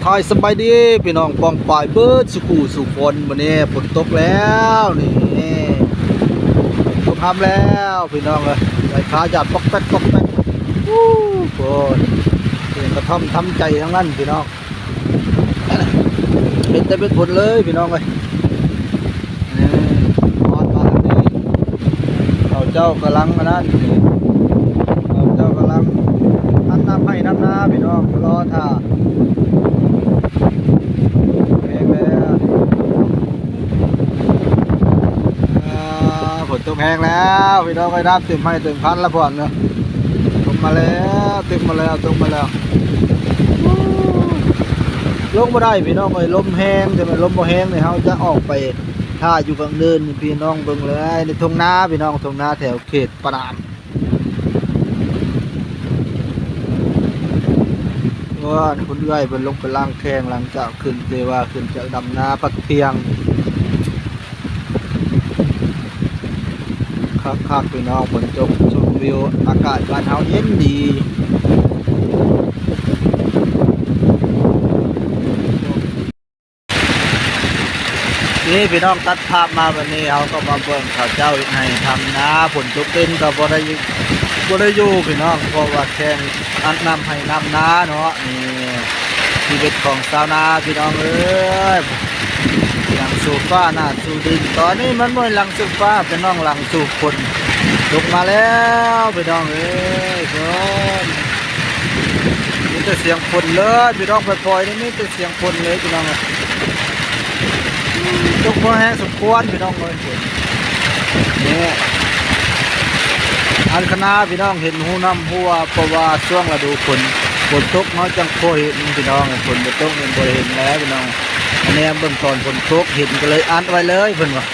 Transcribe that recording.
ทายสบายดีพี่น้องปองปายเบิดสุขูสุฝนวันนี้ฝนตกแล้วนี่ตกทำแล้วพี่น้องเลยใส่ขาหยาดปอกแป๊กปอกแป๊กวู้โหเสียงกระท่อมทำใจทั้งนั้นพี่น้องเป็นแต่เป็นผลเลยพี่น้องเลยนอนมาแบบนี้เราเจ้ากำลังนั้นเราเจ้ากำลังอันน้ำให้น้ำนาพี่น้องรอท่าฝนตกแห้งแล้วพี่น้องไปน้ำเต็มให้เต็มพันแล้วพ่อนเนาะตกมาแล้วเต็มมาแล้วตกมาแล้วลงมาได้พี่น้องเลยลมแห้งจะเป็นลมบ่แห้งเนี่ยเขาจะออกไปท่าอยู่กลางเดินพี่น้องเบิ่งเลยในทุ่งนาพี่น้องทุ่งนาแถวเขตปรามว่าคุณเอื้อยเป็นลงไปล้างแข้งหลังจากขึ้นเทว่าขึ้นจากดำนาพักเที่ยงคักพี่น้องฝนตกชมวิวอากาศบ้านเฮาเย็นดีนี่พี่น้องตัดภาพมาวันนี้เขาก็มาเบิ่งข้าวเจ้าให้ทำนาฝนตกเป็นก็บ่ได้อยู่พี่น้องเพราะว่าแข่งอันนำให้นำนาเนาะนี่ชีวิตของชาวนาพี่น้องเอ้ยหลังสู่ฟ้าหน้าสู่ดินตอนนี้มันไม่หลังสู่ฟ้าเป็นน้องหลังสู่คนตกมาแล้วพี่น้องเอ้ยคนมีแต่เสียงฝนเลยพี่น้องปล่อยๆนี่มีแต่เสียงฝนเลยพี่น้องตกพอแห้งสมควรพี่น้องเลยนี่อันคณะพี่น้องเห็นหูน้ำหัวเพราะว่าช่วงฤดูฝนตกเขาจังโคเห็นพี่น้องฝนตกเห็นบ่เห็นแล้วพี่น้องอันนี้เบื้องต้นฝนตกเห็นก็เลยอ่านไว้เลยเพิ่นว่า